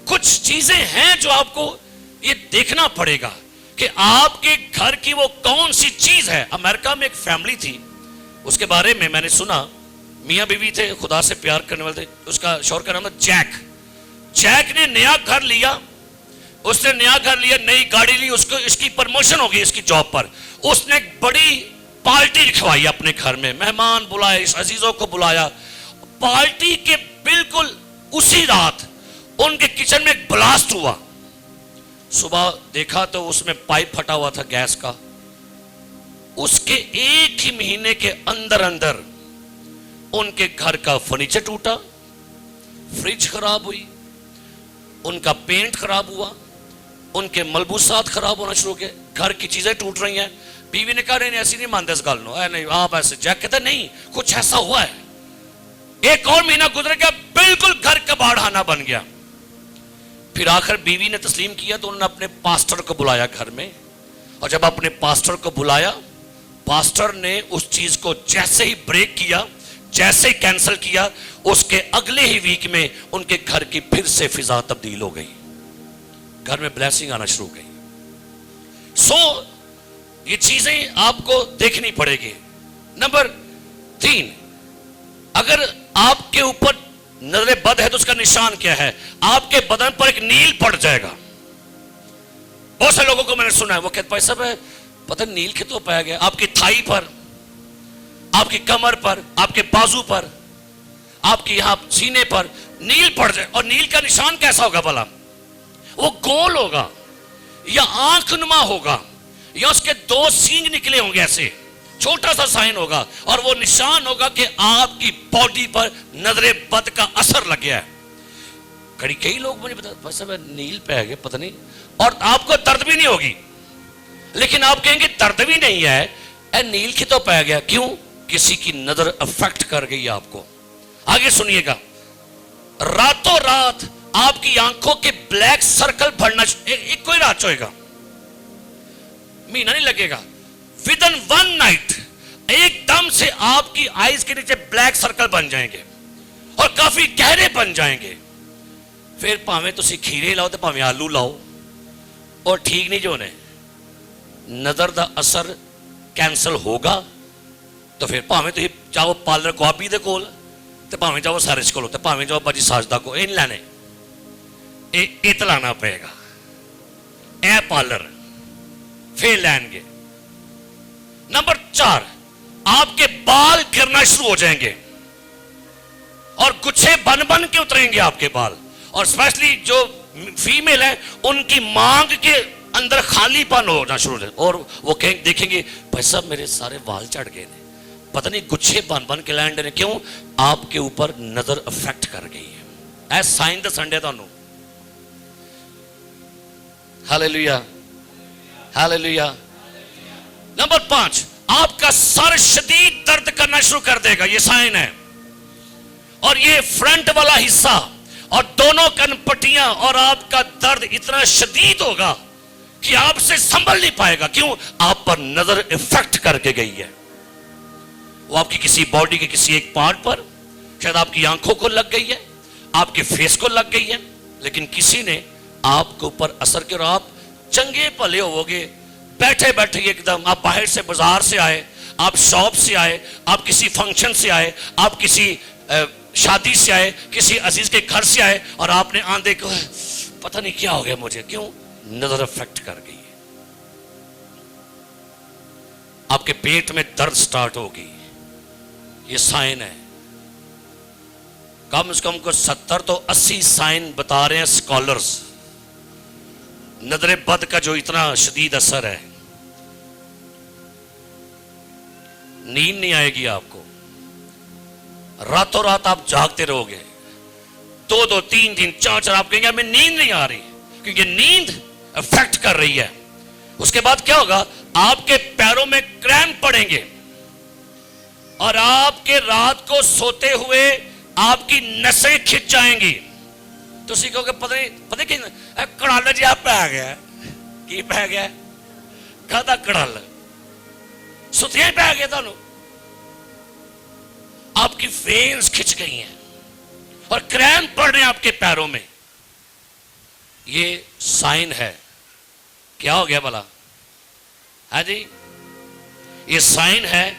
کچھ چیزیں ہیں جو آپ کو یہ دیکھنا پڑے گا کہ آپ کے گھر کی وہ کون سی چیز ہے. امریکہ میں ایک فیملی تھی, اس کے بارے میں نے سنا, میاں بیوی تھے, خدا سے پیار کرنے والے تھے. اس کا شوہر کا نام تھا جیک. جیک نے نیا گھر لیا, اس نے نیا گھر لیا, نئی گاڑی لی, اس کو اس کی پرموشن ہو گئی اس کی جاب پر. اس نے ایک بڑی پارٹی رکھوائی اپنے گھر میں, مہمان بلائے, عزیزوں کو بلایا. پارٹی کے بالکل اسی رات ان کے کچن میں ایک بلاسٹ ہوا. صبح دیکھا تو اس میں پائپ پھٹا ہوا تھا گیس کا. اس کے ایک ہی مہینے کے اندر اندر ان کے گھر کا فرنیچر ٹوٹا, فریج خراب ہوئی, ان کا پینٹ خراب ہوا, ان کے ملبوسات خراب ہونا شروع ہو گئے, گھر کی چیزیں ٹوٹ رہی ہیں. بیوی نے کہا نہیں ایسی نہیں مانتے اس گل نو, نہیں آپ ایسے. جیک کہتا نہیں کچھ ایسا ہوا ہے. ایک اور مہینہ گزر گیا, بالکل گھر کباڑخانہ بن گیا. پھر آخر بیوی نے تسلیم کیا تو انہوں نے اپنے پاسٹر کو بلایا گھر میں, اور جب اپنے پاسٹر کو بلایا, پاسٹر نے اس چیز کو جیسے ہی بریک کیا, جیسے ہی کینسل کیا, اس کے اگلے ہی ویک میں ان کے گھر کی پھر سے فضا تبدیل ہو گئی, گھر میں بلیسنگ آنا شروع ہو گئی. یہ چیزیں آپ کو دیکھنی پڑے گی. نمبر 3, اگر آپ کے اوپر نظر بد ہے تو اس کا نشان کیا ہے؟ آپ کے بدن پر ایک نیل پڑ جائے گا. بہت سے لوگوں کو میں نے سنا ہے, وہ کہتے بھائی صاحب پتہ نیل کتوں پایا گیا, آپ کی تھائی پر, آپ کی کمر پر, آپ کے بازو پر, آپ کی یہاں سینے پر نیل پڑ جائے. اور نیل کا نشان کیسا ہوگا بھلا؟ وہ گول ہوگا یا آنکھ نما ہوگا, یا اس کے 2 سینگ نکلے ہوں گے, ایسے چھوٹا سا سائن ہوگا, اور وہ نشان ہوگا کہ آپ کی باڈی پر نظر بد کا اثر لگ گیا ہے. کئی لوگ مجھے بتا صاحب نیل پہ گئے پتہ نہیں, اور آپ کو درد بھی نہیں ہوگی, لیکن آپ کہیں گے درد بھی نہیں ہے, اے نیل کتوں پہ گیا, کیوں؟ کسی کی نظر افیکٹ کر گئی آپ کو. آگے سنیے گا, راتوں رات آپ کی آنکھوں کے بلیک سرکل بڑھنا, ایک کوئی رات ہوئے گا, مہینہ نہیں لگے گا, within 1 night ایک دم سے آپ کی آئیز کے نیچے بلیک سرکل بن جائیں گے, اور کافی گہرے بن جائیں گے. پھر پاویں تسی کھیرے لاؤ تو پاویں آلو لاؤ, اور ٹھیک نہیں جو ہونے, نظر دا اثر کینسل ہوگا. تو پھر پاویں تسی جاؤ پارلر گوابی دے کول, تو پاویں جاؤ سارج کول, تو پاویں جاؤ باجی ساجدہ کو, این لینے اتلانا پڑے گا, اے پارلر پھر لین گے. نمبر 4, آپ کے بال گرنا شروع ہو جائیں گے, اور گچھے بن بن کے اتریں گے آپ کے بال. اور اسپیشلی جو فیمیل ہیں ان کی مانگ کے اندر خالی پن ہونا شروع ہو جائے, اور وہ دیکھیں گے بھائی صاحب میرے سارے وال چڑھ گئے ہیں, پتہ نہیں گچھے بن بن کے لینڈ نے, کیوں؟ آپ کے اوپر نظر افیکٹ کر گئی ہے. اے سائن دا سنڈے تانوں. ہاللیلویا ہاللیلویا. نمبر 5, آپ کا سر شدید درد کرنا شروع کر دے گا, یہ سائن ہے. اور یہ فرنٹ والا حصہ اور دونوں کن پٹیاں بیماریاں اور آپ کا درد اتنا شدید ہوگا کہ آپ سے سنبھل نہیں پائے گا. کیوں؟ آپ پر نظر افیکٹ کر کے گئی ہے. وہ آپ کی کسی باڈی کے کسی ایک پارٹ پر، شاید آپ کی آنکھوں کو لگ گئی ہے، آپ کے فیس کو لگ گئی ہے، لیکن کسی نے آپ کے اوپر اثر کیا اور آپ چنگے بھلے ہو گے. بیٹھے بیٹھے ایک دم آپ باہر سے، بازار سے آئے، آپ شاپ سے آئے، آپ کسی فنکشن سے آئے، آپ کسی شادی سے آئے، کسی عزیز کے گھر سے آئے، اور آپ نے آندھے کو پتہ نہیں کیا ہو گیا مجھے. کیوں؟ نظر افیکٹ کر گئی ہے. آپ کے پیٹ میں درد سٹارٹ ہوگی. یہ سائن ہے. کم از کم کو 70 تو 80 سائن بتا رہے ہیں اسکالرز. نظر بد کا جو اتنا شدید اثر ہے. نیند نہیں آئے گی آپ کو، راتوں رات آپ جاگتے رہو گے. 2 3 دن 4 آپ کہیں گے ہمیں نیند نہیں آ رہی، کیونکہ نیند افیکٹ کر رہی ہے. اس کے بعد کیا ہوگا؟ آپ کے پیروں میں کریمپ پڑیں گے، اور آپ کے رات کو سوتے ہوئے آپ کی نسیں کھچ جائیں گی. تو سیکھو گے پتہ کہ کڑال جی آپ پہ گیا. کی پہ گیا؟ کہتا کڑال ستیاں پہ گیا. تھانوں آپ کی وینز کھچ گئی ہیں اور کریمپ پڑ رہے ہیں آپ کے پیروں میں. یہ سائن ہے. کیا ہو گیا بھلا؟ ہاں جی، یہ سائن ہے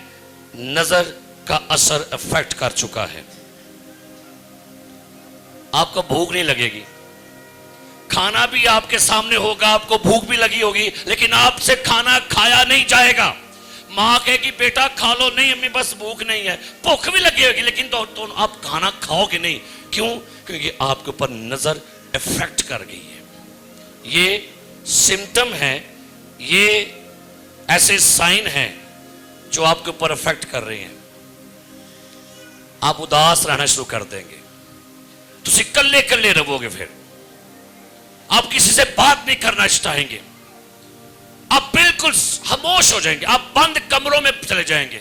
نظر کا اثر افیکٹ کر چکا ہے. آپ کو بھوک نہیں لگے گی، کھانا بھی آپ کے سامنے ہوگا، آپ کو بھوک بھی لگی ہوگی، لیکن آپ سے کھانا کھایا نہیں جائے گا. ماں کہے گی بیٹا کھا لو، نہیں امی بس بھوک نہیں ہے. بھوک بھی لگی ہوگی لیکن تو آپ کھانا کھاؤ گے نہیں. کیوں؟ کیونکہ آپ کے اوپر نظر افیکٹ کر گئی ہے. یہ سمٹم ہے، یہ ایسے سائن ہیں جو آپ کے اوپر افیکٹ کر رہے ہیں. آپ اداس رہنا شروع کر دیں گے، تسی کلے کلے رہو گے. پھر آپ کسی سے بات نہیں کرنا چاہیں گے، آپ بالکل خاموش ہو جائیں گے، آپ بند کمروں میں چلے جائیں گے،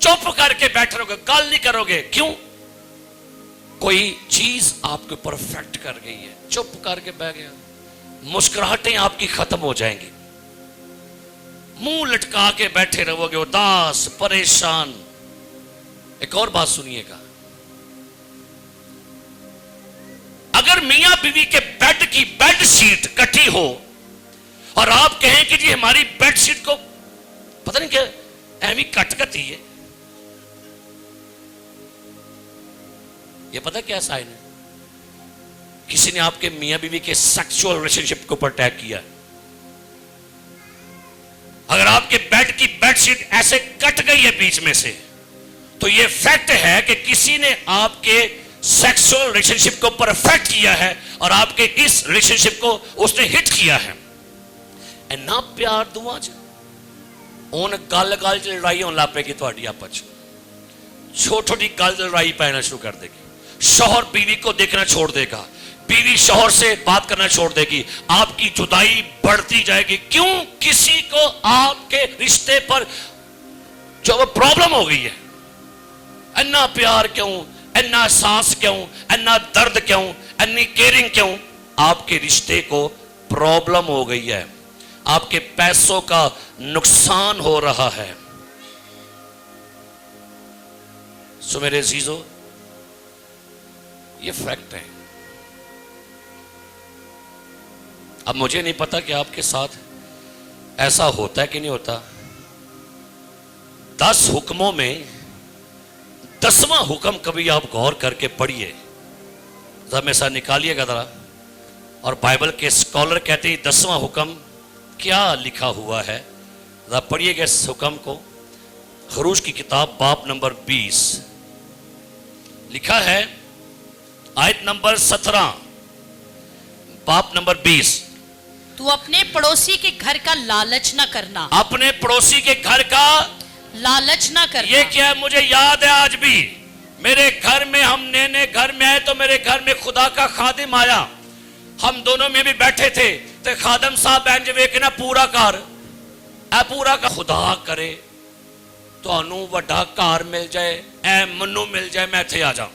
چپ کر کے بیٹھے رہو گے، گل نہیں کرو گے. کیوں؟ کوئی چیز آپ کے اوپر افیکٹ کر گئی ہے. چپ کر کے بیٹھ گیا. مسکراہٹیں آپ کی ختم ہو جائیں گی، منہ لٹکا کے بیٹھے رہو گے، اداس پریشان. ایک اور بات سنیے گا، اگر میاں بیوی کے بیڈ کی بیڈ شیٹ کٹی ہو اور آپ کہیں کہ جی ہماری بیڈ شیٹ کو پتہ نہیں کیا ایمی کٹ کتی ہے، یہ پتہ کیا سائن ہے؟ کسی نے آپ کے میاں بیوی کے سیکسول ریلیشن شپ کو پر اٹیک کیا. اگر آپ کے بیڈ کی بیڈ شیٹ ایسے کٹ گئی ہے بیچ میں سے، تو یہ فیکٹ ہے کہ کسی نے آپ کے سیکسول ریلیشن شپ کو پر افیکٹ کیا ہے اور آپ کے اس ریلیشن شپ کو اس نے ہٹ کیا ہے. اینا پیار دعا چ اون گل گل چ لڑائی ہون لگ پے گی تہاڈی آپس. چھوٹی گل لڑائی پینا شروع کر دے گی. شوہر بیوی کو دیکھنا چھوڑ دے گا، بیوی شوہر سے بات کرنا چھوڑ دے گی. آپ کی جدائی بڑھتی جائے گی. کیوں؟ کسی کو آپ کے رشتے پر جو وہ پرابلم ہو گئی ہے. اینا پیار کیوں، اینا احساس کیوں، اینا درد کیوں، اینی کیئرنگ کیوں؟ آپ کے رشتے کو پرابلم ہو گئی ہے، آپ کے پیسوں کا نقصان ہو رہا ہے. سو میرے عزیزو، یہ فیکٹ ہے. اب مجھے نہیں پتا کہ آپ کے ساتھ ایسا ہوتا ہے کہ نہیں ہوتا. 10 حکموں میں 10واں حکم کبھی آپ غور کر کے پڑھیے، ذرا میں ساتھ نکالیے گا ذرا. اور بائبل کے اسکالر کہتے ہیں 10واں حکم کیا لکھا ہوا ہے، ذرا پڑھیے گا اس حکم کو. خروج کی کتاب باب نمبر 20 لکھا ہے، آیت نمبر 17، باب نمبر 20. تو اپنے پڑوسی کے گھر کا لالچ نہ کرنا. اپنے پڑوسی کے گھر کا لالچ نہ کرنا. یہ کیا ہے؟ مجھے یاد ہے آج بھی میرے گھر میں، ہم نئے گھر میں آئے تو میرے گھر میں خدا کا خادم آیا. ہم دونوں میں بھی بیٹھے تھے تو خادم صاحب بینج ویکنا پورا گھر اے پورا کا خدا کرے تو انو وڈا گھر مل جائے، اے منو مل جائے، میں اتھے آ جاؤں.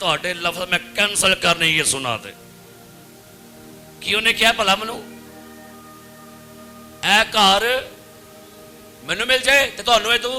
ਤੁਹਾਡੇ ਲਫ਼ਜ਼ ਮੈਂ ਕੈਂਸਲ ਕਰਨੇ ਇਹ ਸੁਣਾ ਦੇ ਕੀ ਉਹਨੇ ਕਿਹਾ ਭਲਾ ਮੈਨੂੰ ਇਹ ਘਰ ਮੈਨੂੰ ਮਿਲ ਜਾਏ ਤੇ ਤੁਹਾਨੂੰ ਇਹ ਤੂੰ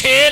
6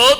2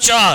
4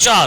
4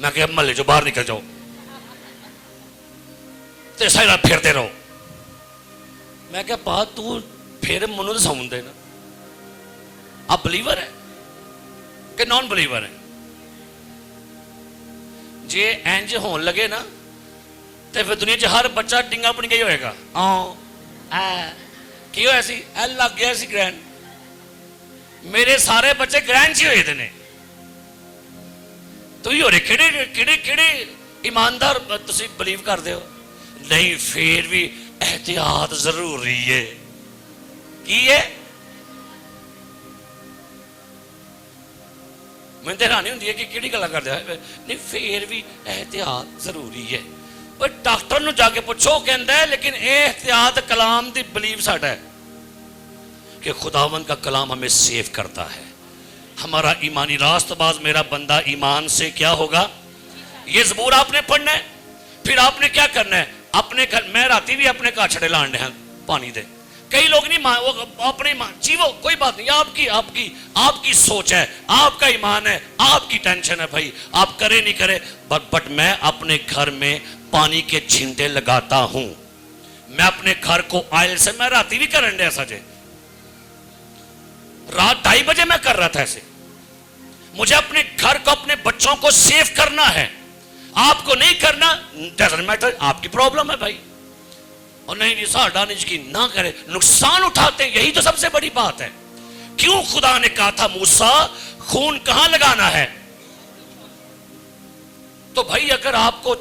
میں کہ محلے جو باہر نکل جاؤ تے ساری رات پھرتے رہو. میں کہ بات تو پھر منو تو سمجھ دے نا, آپ بلیور ہے کہ نان بلیور ہے؟ جی اینج ہون لگے نا تو پھر دنیا چ ہر بچہ ڈنگا پڑی گئی ہوئے گا. کی ہوا سی لگ گیا سی گرینڈ. میرے سارے بچے گرینڈ چ ہوئے تھے. تو ہی ہو رہے کہڑے کہڑے کہڑے ایماندار تسی بلیو کر دے ہو. نہیں پھر بھی احتیاط ضروری ہے. کی ہے میں تو حیرانی ہوتی ہے کہ کہڑی گلا کر دیا. نہیں پھر بھی احتیاط ضروری ہے. پر ڈاکٹر نو جا کے پوچھو کہندا ہے لیکن احتیاط کلام دی بلیو ساڈا ہے کہ خداوند کا کلام ہمیں سیف کرتا ہے. ہمارا ایمانی راست باز میرا بندہ ایمان سے کیا ہوگا. یہ زبور آپ نے پڑھنا ہے. پھر آپ نے کیا کرنا ہے اپنے گھر. میں راتی بھی اپنے کاچھڑے لاننے ہیں پانی دے. کئی لوگ نہیں وہ اپنے جی وہ کوئی بات نہیں. آپ کی سوچ ہے, آپ کا ایمان ہے, آپ کی ٹینشن ہے بھائی, آپ کرے نہیں کرے. بٹ میں اپنے گھر میں پانی کے چھینٹے لگاتا ہوں. میں اپنے گھر کو آئل سے, میں راتی بھی کرن دے ایسا جے رات 2:30 بجے میں کر رہا تھا ایسے. مجھے اپنے گھر کو اپنے بچوں کو سیف کرنا ہے. آپ کو نہیں کرنا ڈزنٹ میٹر, آپ کی پرابلم ہے بھائی. اور نہیں ساڈا نہیں یقین نہ کرے, نقصان اٹھاتے ہیں. یہی تو سب سے بڑی بات ہے. کیوں خدا نے کہا تھا موسیٰ خون کہاں لگانا ہے. تو بھائی اگر آپ کو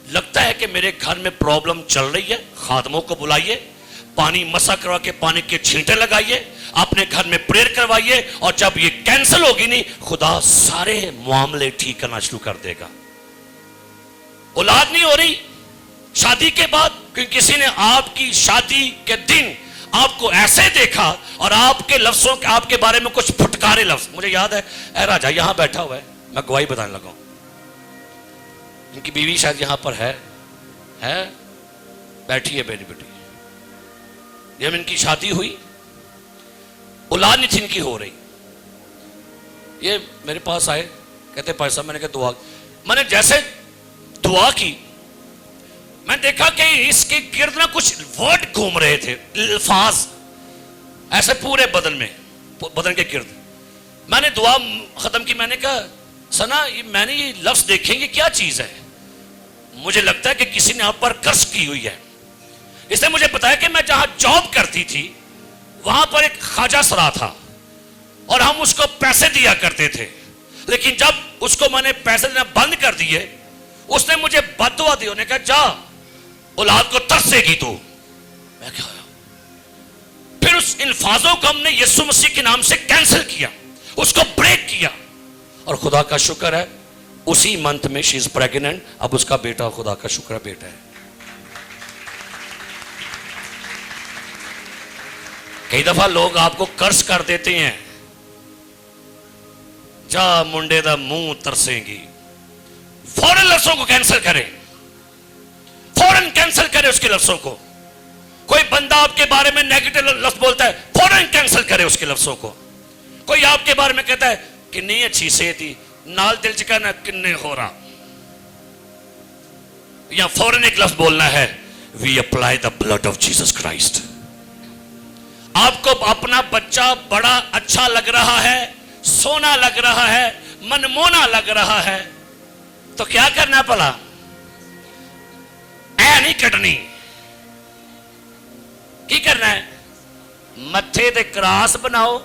لگتا ہے کہ میرے گھر میں پرابلم چل رہی ہے, خادموں کو بلائیے, پانی مسا کروا کے پانی کے چھینٹے لگائیے, اپنے گھر میں پریئر کروائیے, اور جب یہ کینسل ہوگی نہیں خدا سارے معاملے ٹھیک کرنا شروع کر دے گا. اولاد نہیں ہو رہی شادی کے بعد, کیونکہ کسی نے آپ کی شادی کے دن آپ کو ایسے دیکھا اور آپ کے لفظوں کے آپ کے بارے میں کچھ پھٹکارے لفظ. مجھے یاد ہے اے راجا یہاں بیٹھا ہوا ہے, میں گواہی بتانے لگا ہوں. ان کی بیوی شاید یہاں پر ہے بیٹھی ہے میری بیٹی. جب ان کی شادی ہوئی اولاد نہیں تھی ان کی ہو رہی, یہ میرے پاس آئے کہتے پاس صاحب میں نے کہا دعا. میں نے جیسے دعا کی میں دیکھا کہ اس کے گرد نہ کچھ ورڈ گھوم رہے تھے, الفاظ ایسے پورے بدن میں, بدن کے گرد. میں نے دعا ختم کی. میں نے کہا سنا میں نے یہ لفظ دیکھیں گے کیا چیز ہے. مجھے لگتا ہے کہ کسی نے آپ پر کرس کی ہوئی ہے. اس نے مجھے بتایا کہ میں جہاں جاب کرتی تھی وہاں پر ایک خواجہ سرا تھا اور ہم اس کو پیسے دیا کرتے تھے, لیکن جب اس کو میں نے پیسے دینا بند کر دیے اس نے مجھے بد دعا دی. انہوں نے کہا جا اولاد کو ترسے گی تو. میں کہا پھر اس الفاظوں کو ہم نے یسوع مسیح کے نام سے کینسل کیا, اس کو بریک کیا, اور خدا کا شکر ہے اسی منتھ میں شی از پریگننٹ. اب اس کا بیٹا, خدا کا شکر ہے بیٹا ہے. کئی دفعہ لوگ آپ کو کرس کر دیتے ہیں, جا منڈے دا منہ ترسیں گی. فوراً لفظوں کو کینسل کرے, فوراً کینسل کرے اس کے لفظوں کو. کوئی بندہ آپ کے بارے میں نیگیٹو لفظ بولتا ہے فوراً کینسل کرے اس کے لفظوں کو. کوئی آپ کے بارے میں کہتا ہے کہ نہیں اچھی صحت تھی, نال دل چکانا کنے ہو رہا, یا فوراً ایک لفظ بولنا ہے we apply the blood of Jesus Christ. آپ کو اپنا بچہ بڑا اچھا لگ رہا ہے, سونا لگ رہا ہے, منمونا لگ رہا ہے, تو کیا کرنا پڑا, اے نہیں کٹنی. کی کرنا ہے, متھے تے کراس بناؤ,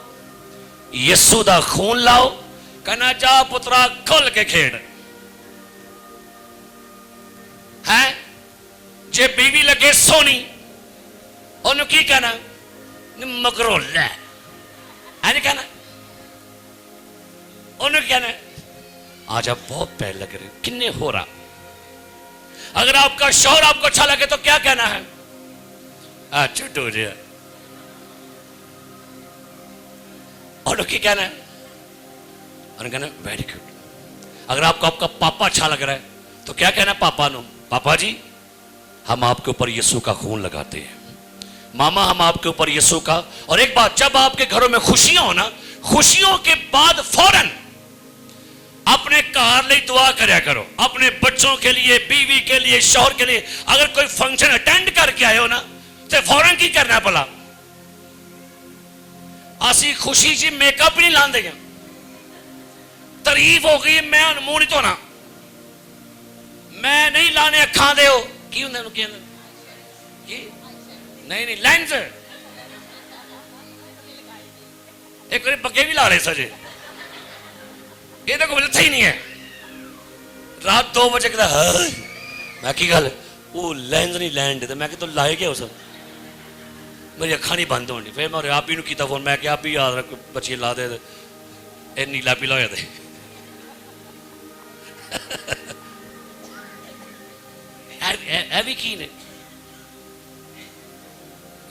یسو دا خون لاؤ, کہنا جا پترا کھل کے کھیڑ. ہے جے بیوی لگے سونی انہوں کی کہنا مگرو لے, ہے نہیں کہنا. انہوں کی کہنا آج آپ بہت پہل لگ رہے کنے ہو رہا. اگر آپ کا شوہر آپ کو اچھا لگے تو کیا کہنا ہے, چھٹو جی. اور کی کہنا ہے, انہوں کہنا ویری گڈ. اگر آپ کو آپ کا پاپا اچھا لگ رہا ہے تو کیا کہنا پاپا نو, پاپا جی ہم آپ کے اوپر یسوع کا خون لگاتے ہیں. ماما ہم آپ کے اوپر یسوع کا. اور ایک بات, جب آپ کے گھروں میں خوشیاں ہونا, خوشیوں کے بعد فوراً اپنے کار لئے دعا کریا کرو, اپنے بچوں کے لیے, بیوی کے لیے, شوہر کے لیے. اگر کوئی فنکشن اٹینڈ کر کے آئے ہو نا تو فوراں کی کرنا پلا, اسی خوشی جی میک اپ نہیں لاندے گا, تعریف ہو گئی میں منہ نہیں دھونا, میں نہیں لانے اکھاں دے ہو کی ہوں نہیں لینس, ایک بار بگے بھی لا رہے سجے, یہ تو کوئی ملتا ہی نہیں ہے. رات 2 بجے کہتا میں کی گل وہ لینس نہیں لینڈ تو میں کہ تو لائے گیا سب, میری اکھاں نہیں بند ہونی. پھر میں آپ ہی کیتا فون, میں کہ آپ ہی یاد رکھ بچے لا دے اے نیلا پیلا ہو جاتے. ہے بھی کی نے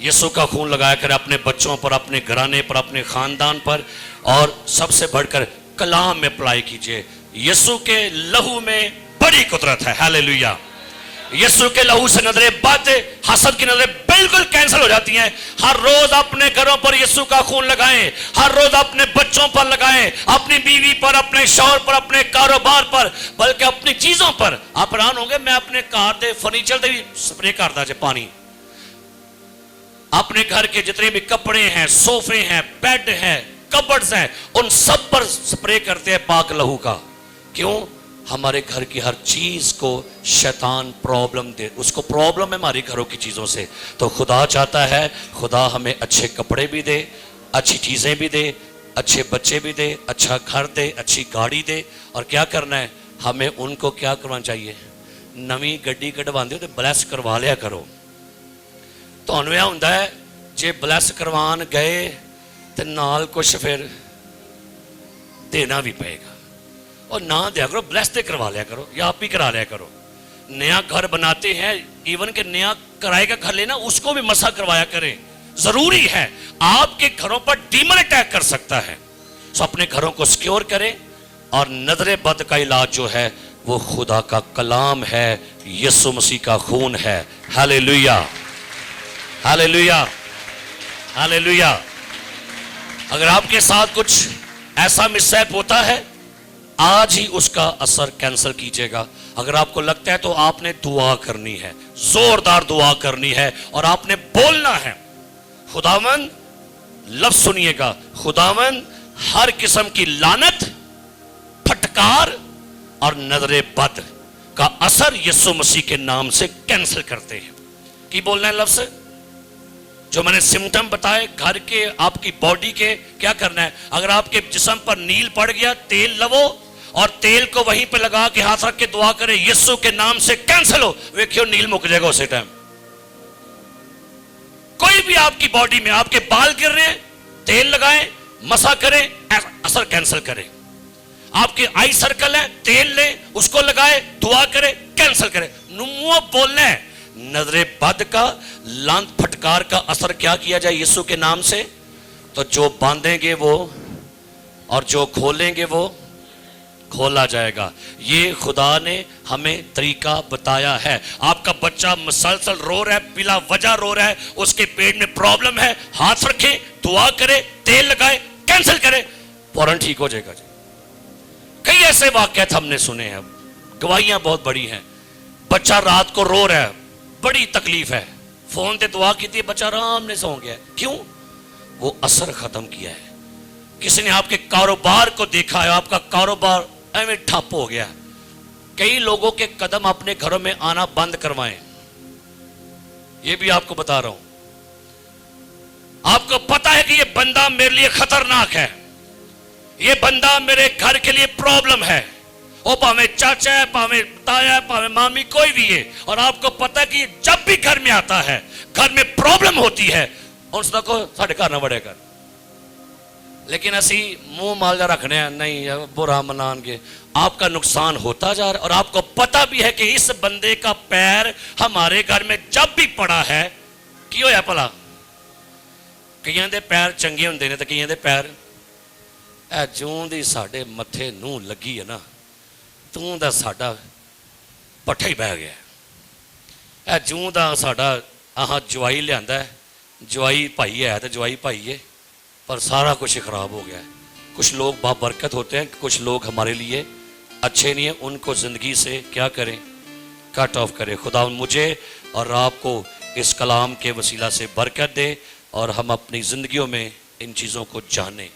یسوع کا خون لگایا کر اپنے بچوں پر, اپنے گھرانے پر, اپنے خاندان پر, اور سب سے بڑھ کر کلام میں اپلائی کیجئے. یسوع کے لہو میں بڑی قدرت ہے. ہاللیلویہ. یسوع کے لہو سے نظریں بد, حسد کی نظریں بالکل کینسل ہو جاتی ہیں. ہر روز اپنے گھروں پر یسوع کا خون لگائیں, ہر روز اپنے بچوں پر لگائیں, اپنی بیوی پر, اپنے شوہر پر, اپنے کاروبار پر, بلکہ اپنی چیزوں پر. آپ حیران ہوں گے میں اپنے کار دے فرنیچر دے بھی سپرے کرتا جے پانی. اپنے گھر کے جتنے بھی کپڑے ہیں, صوفے ہیں, بیڈ ہیں, کبرز ہیں, ان سب پر سپرے کرتے ہیں پاک لہو کا. کیوں؟ ہمارے گھر کی ہر چیز کو شیطان پرابلم دے, اس کو پرابلم ہے ہماری گھروں کی چیزوں سے. تو خدا چاہتا ہے خدا ہمیں اچھے کپڑے بھی دے, اچھی چیزیں بھی دے, اچھے بچے بھی دے, اچھا گھر دے, اچھی گاڑی دے. اور کیا کرنا ہے ہمیں ان کو کیا کرنا چاہیے, نویں گڈی کڈوان دے تو بلیس کروا لیا کرو. تو انویا ہوندہ ہے جے بلیس کروان گئے تو نال کچھ پھر دینا بھی پائے گا, اور نہ دیا کرو, بلیس دے کروا لیا کرو یا آپ بھی کرا لیا کرو. نیا گھر بناتے ہیں, ایون کہ نیا کرائے کا گھر لینا اس کو بھی مسح کروایا کریں, ضروری ہے. آپ کے گھروں پر ڈیمن اٹیک کر سکتا ہے. سو اپنے گھروں کو سکیور کریں, اور نظر بد کا علاج جو ہے وہ خدا کا کلام ہے, یسوع مسیح کا خون ہے. ہاللیلویہ, ہاللیلویہ, ہاللیلویہ. اگر آپ کے ساتھ کچھ ایسا مسہیپ ہوتا ہے آج ہی اس کا اثر کینسل کیجئے گا. اگر آپ کو لگتا ہے تو آپ نے دعا کرنی ہے, زوردار دعا کرنی ہے, اور آپ نے بولنا ہے. خداوند, لفظ سنیے گا, خداوند ہر قسم کی لعنت, پھٹکار اور نظر بد کا اثر یسوع مسیح کے نام سے کینسل کرتے ہیں. کی بولنا ہے لفظ جو میں نے سمٹم بتائے گھر کے, آپ کی باڈی کے, کیا کرنا ہے. اگر آپ کے جسم پر نیل پڑ گیا, تیل لو اور تیل کو وہیں پہ لگا کے ہاتھ رکھ کے دعا کریں یسوع کے نام سے کینسل ہو. ویکھیو نیل مک جائے گا اسی ٹائم. کوئی بھی آپ کی باڈی میں, آپ کے بال گر رہے ہیں, تیل لگائیں, مسح کریں, اثر کینسل کریں. آپ کے آئی سرکل ہے, تیل لیں, اس کو لگائیں, دعا کریں, کینسل کریں. نمو بولنا ہے نظر بد کا, لعنت, پھٹکار کا اثر کیا کیا جائے یسوع کے نام سے. تو جو باندھیں گے وہ, اور جو کھولیں گے وہ کھولا جائے گا. یہ خدا نے ہمیں طریقہ بتایا ہے. آپ کا بچہ مسلسل رو رہا ہے, بلا وجہ رو رہا ہے, اس کے پیٹ میں پرابلم ہے, ہاتھ رکھیں, دعا کریں, تیل لگائیں, کینسل کریں, فوراً ٹھیک ہو جائے گا. کئی ایسے واقعات ہم نے سنے ہیں, گواہیاں بہت بڑی ہیں. بچہ رات کو رو رہا ہے, بڑی تکلیف ہے, فون تے دعا کی تھی, بچہ آرام نے سو گیا. کیوں؟ وہ اثر ختم کیا ہے. کسی نے آپ کے کاروبار کو دیکھا ہے, آپ کا کاروبار ایویں ٹھپ ہو گیا. کئی لوگوں کے قدم اپنے گھروں میں آنا بند کروائیں. یہ بھی آپ کو بتا رہا ہوں. آپ کو پتا ہے کہ یہ بندہ میرے لیے خطرناک ہے, یہ بندہ میرے گھر کے لیے پرابلم ہے. وہ پاویں چاچا ہے, پاویں تایا ہے, پاویں مامی, کوئی بھی ہے, اور آپ کو پتا ہے کہ جب بھی گھر میں آتا ہے, گھر میں پرابلم ہوتی ہے, اور اس کو ساڑھے گھر نہ بڑھے گا. لیکن اسی منہ مالجا رکھنے ہیں, نہیں برا منان گے. آپ کا نقصان ہوتا جا رہا ہے, اور آپ کو پتا بھی ہے کہ اس بندے کا پیر ہمارے گھر میں جب بھی پڑا ہے, کی ہویا پلا. کئیاں دے پیر چنگے ہوندے نے, تے کئیاں دے پیر اے جوں دی ساڈے متھے نوں لگی ہے نا, توں دا ساڈا پٹھا ہی بہ گیا. اے جوں دا ساڈا آہاں جوائی لیاندا ہے, جوائی بھائی ہے تے جوائی بھائی ہے, پر سارا کچھ خراب ہو گیا ہے. کچھ لوگ بابرکت ہوتے ہیں, کچھ لوگ ہمارے لیے اچھے نہیں ہیں ان کو زندگی سے کیا کریں؟ کٹ آف کرے. خدا مجھے اور آپ کو اس کلام کے وسیلہ سے برکت دے اور ہم اپنی زندگیوں میں ان چیزوں کو جانیں.